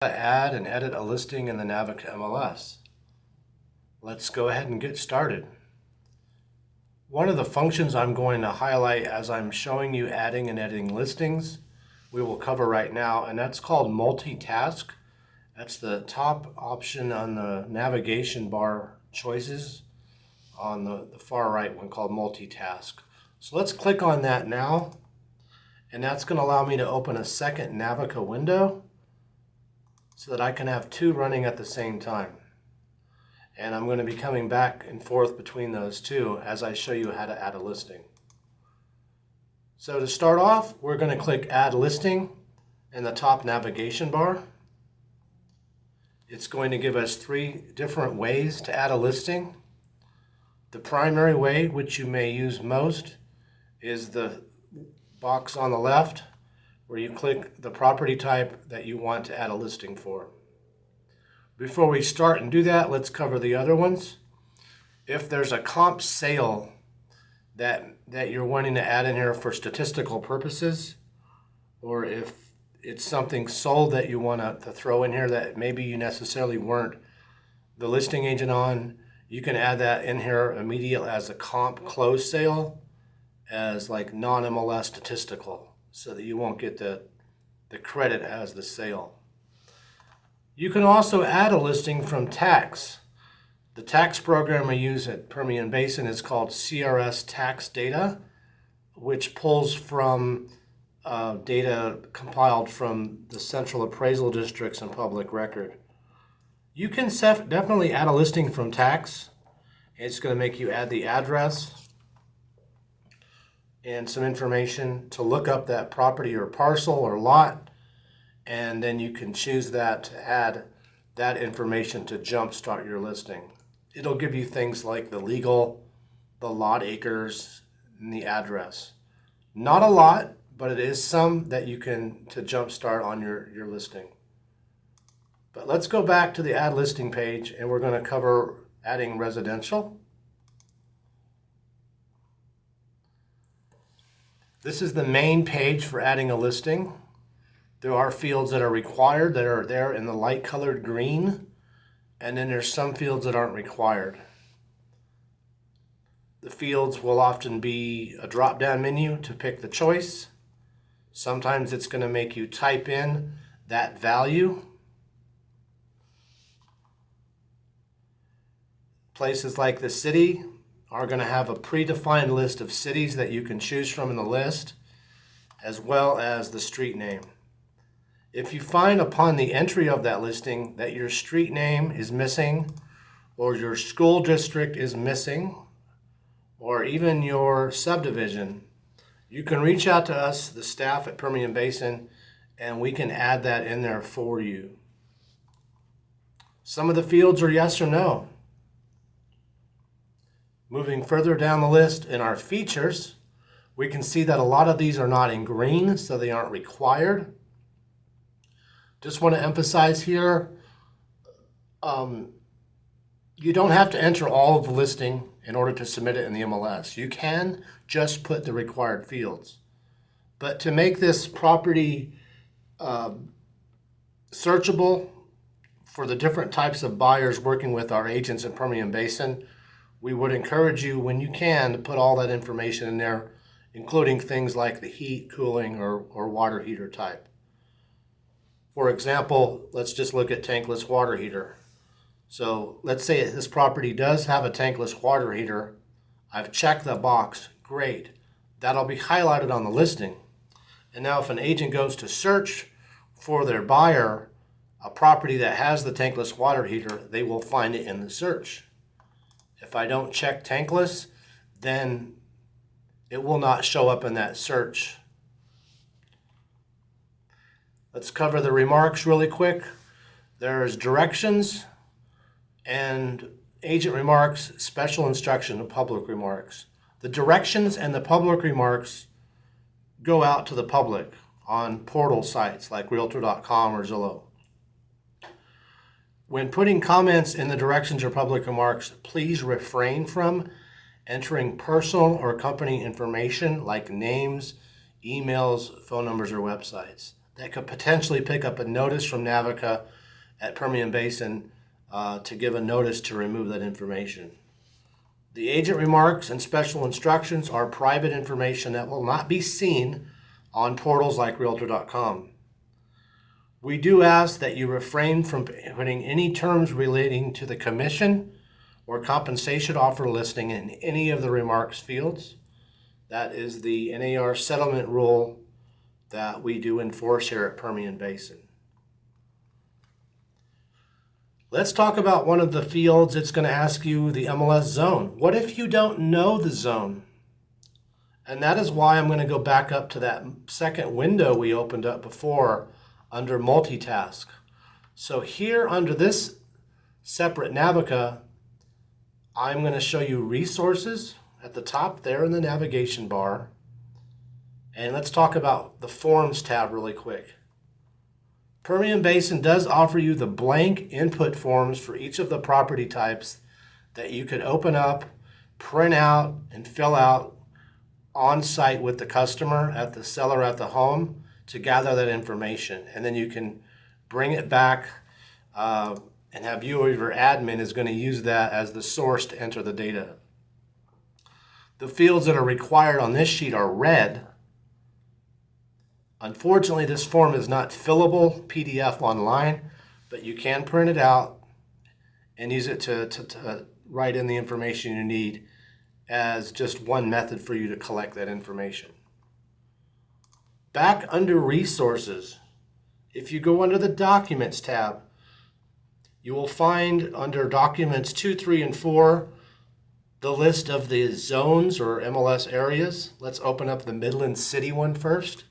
Add and edit a listing in the Navica MLS. Let's go ahead and get started. One of the functions I'm going to highlight as I'm showing you adding and editing listings, we will cover right now, and that's called multitask. That's the top option on the navigation bar choices on the far right one called multitask. So let's click on that now, and that's going to allow me to open a second Navica window so that I can have two running at the same time. And I'm going to be coming back and forth between those two as I show you how to add a listing. So to start off, we're going to click Add Listing in the top navigation bar. It's going to give us three different ways to add a listing. The primary way, which you may use most, is the box on the left, where you click the property type that you want to add a listing for. Before we start and do that, let's cover the other ones. If there's a comp sale that you're wanting to add in here for statistical purposes, or if it's something sold that you want to throw in here that maybe you necessarily weren't the listing agent on, you can add that in here immediately as a comp close sale as like non-MLS statistical, so that you won't get the credit as the sale. You can also add a listing from tax. The tax program we use at Permian Basin is called CRS Tax Data, which pulls from data compiled from the Central Appraisal Districts and Public Record. You can definitely add a listing from tax. It's going to make you add the address and some information to look up that property or parcel or lot, and then you can choose that to add that information to jumpstart your listing. It'll give you things like the legal, the lot acres, and the address. Not a lot, but it is some that you can to jumpstart on your listing. But let's go back to the add listing page, and we're going to cover adding residential. This is the main page for adding a listing. There are fields that are required that are there in the light colored green, and then there's some fields that aren't required. The fields will often be a drop-down menu to pick the choice. Sometimes it's going to make you type in that value. Places like the city are going to have a predefined list of cities that you can choose from in the list, as well as the street name. If you find upon the entry of that listing that your street name is missing, or your school district is missing, or even your subdivision, you can reach out to us, the staff at Permian Basin, and we can add that in there for you. Some of the fields are yes or no. Moving further down the list in our features, we can see that a lot of these are not in green, so they aren't required. Just want to emphasize here, you don't have to enter all of the listing in order to submit it in the MLS. You can just put the required fields. But to make this property searchable for the different types of buyers working with our agents in Permian Basin, we would encourage you, when you can, to put all that information in there, including things like the heat, cooling, or water heater type. For example, let's just look at tankless water heater. So let's say this property does have a tankless water heater. I've checked the box. Great. That'll be highlighted on the listing. And now if an agent goes to search for their buyer, a property that has the tankless water heater, they will find it in the search. If I don't check tankless, then it will not show up in that search. Let's cover the remarks really quick. There's directions and agent remarks, special instruction, and public remarks. The directions and the public remarks go out to the public on portal sites like Realtor.com or Zillow. When putting comments in the directions or public remarks, please refrain from entering personal or company information like names, emails, phone numbers, or websites. that could potentially pick up a notice from Navica at Permian Basin to give a notice to remove that information. The agent remarks and special instructions are private information that will not be seen on portals like Realtor.com. We do ask that you refrain from putting any terms relating to the commission or compensation offer listing in any of the remarks fields. That is the NAR settlement rule that we do enforce here at Permian Basin. Let's talk about one of the fields. It's going to ask you the MLS zone. What if you don't know the zone? And that is why I'm going to go back up to that second window we opened up before under multitask. So here under this separate Navica, I'm going to show you resources at the top there in the navigation bar. And let's talk about the Forms tab really quick. Permian Basin does offer you the blank input forms for each of the property types that you could open up, print out, and fill out on site with the customer at the seller at the home to gather that information. And then you can bring it back and have you or your admin is going to use that as the source to enter the data. The fields that are required on this sheet are red. Unfortunately, this form is not fillable PDF online, but you can print it out and use it to write in the information you need as just one method for you to collect that information. Back under Resources, if you go under the Documents tab, you will find under Documents 2, 3, and 4 the list of the zones or MLS areas. Let's open up the Midland City one first.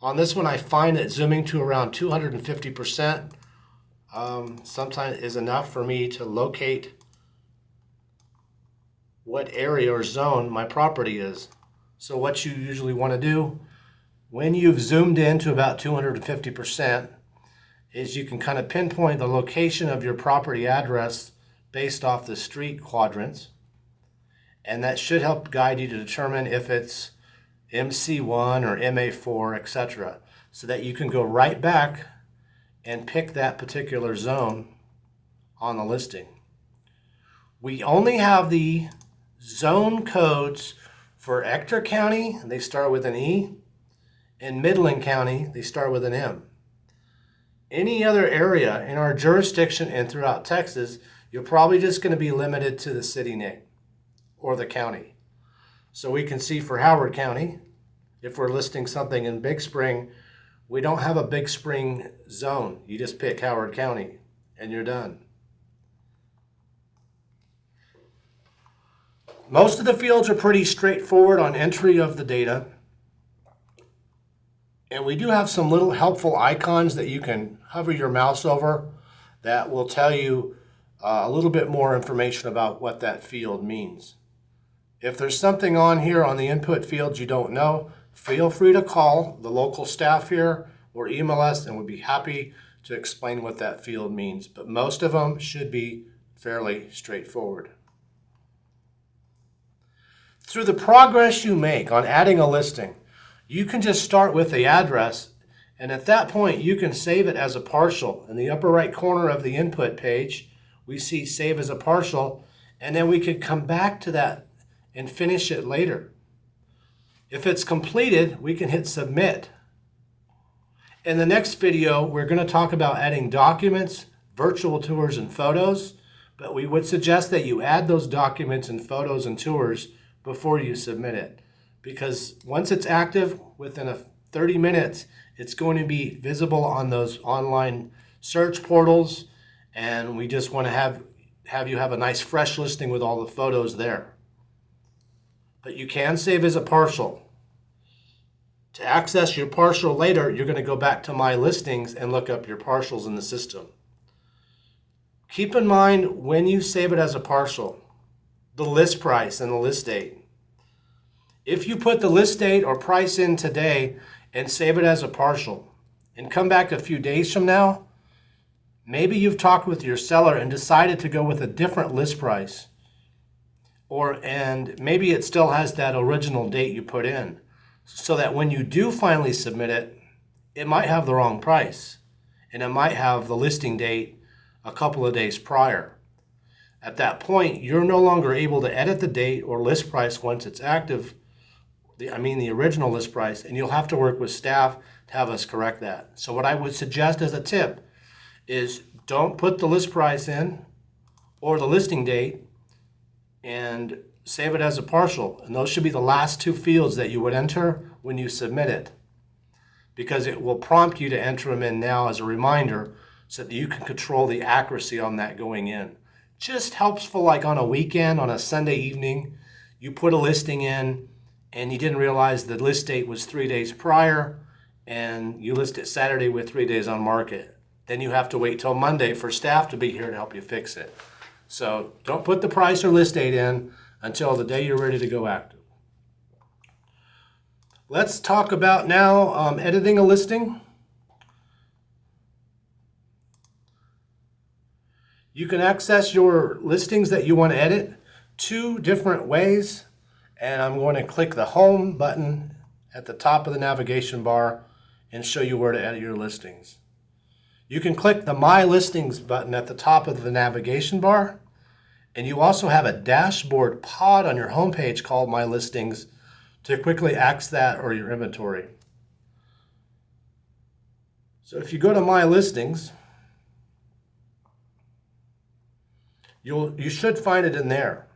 On this one, I find that zooming to around 250% sometimes is enough for me to locate what area or zone my property is. So what you usually want to do when you've zoomed in to about 250% is you can kind of pinpoint the location of your property address based off the street quadrants. And that should help guide you to determine if it's MC1 or MA4, etc., so that you can go right back and pick that particular zone on the listing. We only have the zone codes for Ector County, they start with an E, and Midland County, they start with an M. Any other area in our jurisdiction and throughout Texas, you're probably just going to be limited to the city name or the county. So we can see for Howard County, if we're listing something in Big Spring, we don't have a Big Spring zone. You just pick Howard County and you're done. Most of the fields are pretty straightforward on entry of the data. And we do have some little helpful icons that you can hover your mouse over that will tell you a little bit more information about what that field means. If there's something on here on the input fields you don't know, feel free to call the local staff here or email us and we'll be happy to explain what that field means. But most of them should be fairly straightforward. Through the progress you make on adding a listing, you can just start with the address, and at that point you can save it as a partial. In the upper right corner of the input page, we see save as a partial, and then we could come back to that and finish it later. If it's completed, we can hit submit. In the next video, we're going to talk about adding documents, virtual tours, and photos, but we would suggest that you add those documents and photos and tours before you submit it. Because once it's active, within 30 minutes, it's going to be visible on those online search portals, and we just want to have you have a nice fresh listing with all the photos there. But you can save as a partial. To access your partial later, you're going to go back to My Listings and look up your partials in the system. Keep in mind when you save it as a partial, the list price and the list date. If you put the list date or price in today and save it as a partial and come back a few days from now, maybe you've talked with your seller and decided to go with a different list price, and maybe it still has that original date you put in. so that when you do finally submit it, it might have the wrong price, and it might have the listing date a couple of days prior. At that point, you're no longer able to edit the date or list price once it's active, the original list price, and you'll have to work with staff to have us correct that. So what I would suggest as a tip is don't put the list price in or the listing date and save it as a partial. And those should be the last two fields that you would enter when you submit it, because it will prompt you to enter them in now as a reminder so that you can control the accuracy on that going in. Just helps for like on a weekend, on a Sunday evening, you put a listing in and you didn't realize the list date was 3 days prior and you list it Saturday with 3 days on market. Then you have to wait till Monday for staff to be here to help you fix it. So don't put the price or list date in until the day you're ready to go active. Let's talk about now editing a listing. You can access your listings that you want to edit two different ways, and I'm going to click the Home button at the top of the navigation bar and show you where to edit your listings. You can click the My Listings button at the top of the navigation bar, and you also have a dashboard pod on your homepage called My Listings to quickly access that or your inventory. So if you go to My Listings, you should find it in there.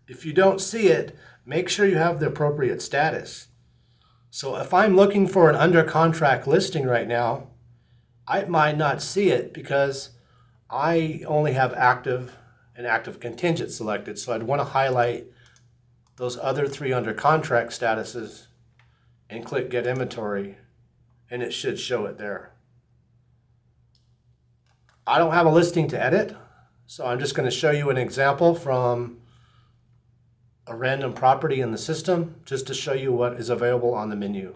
If you don't see it, make sure you have the appropriate status. So if I'm looking for an under contract listing right now, I might not see it because I only have active and active contingent selected. So I'd want to highlight those other 3 under contract statuses and click Get Inventory, and it should show it there. I don't have a listing to edit, so I'm just going to show you an example from a random property in the system just to show you what is available on the menu.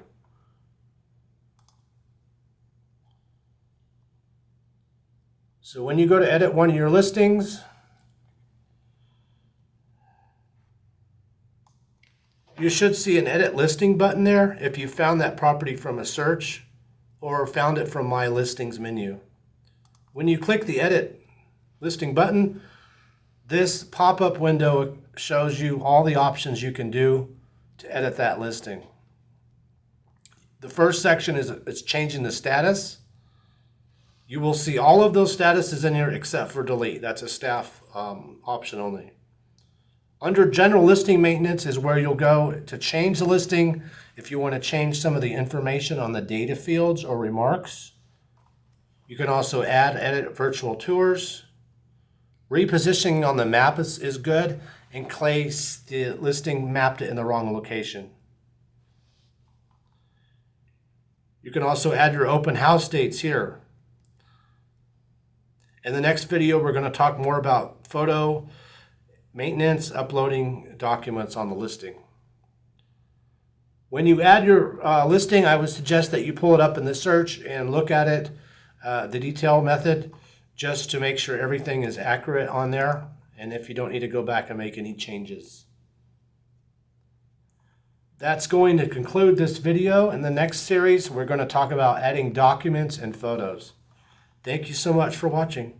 So when you go to edit one of your listings, you should see an Edit Listing button there if you found that property from a search or found it from My Listings menu. When you click the Edit Listing button, this pop-up window shows you all the options you can do to edit that listing. The first section is changing the status. You will see all of those statuses in here except for delete. That's a staff option only. Under General Listing Maintenance is where you'll go to change the listing if you want to change some of the information on the data fields or remarks. You can also edit virtual tours. Repositioning on the map is good in case the listing mapped it in the wrong location. You can also add your open house dates here. In the next video, we're going to talk more about photo maintenance, uploading documents on the listing. When you add your listing, I would suggest that you pull it up in the search and look at it, the detail method, just to make sure everything is accurate on there, and if you don't need to go back and make any changes. That's going to conclude this video. In the next series, we're going to talk about adding documents and photos. Thank you so much for watching.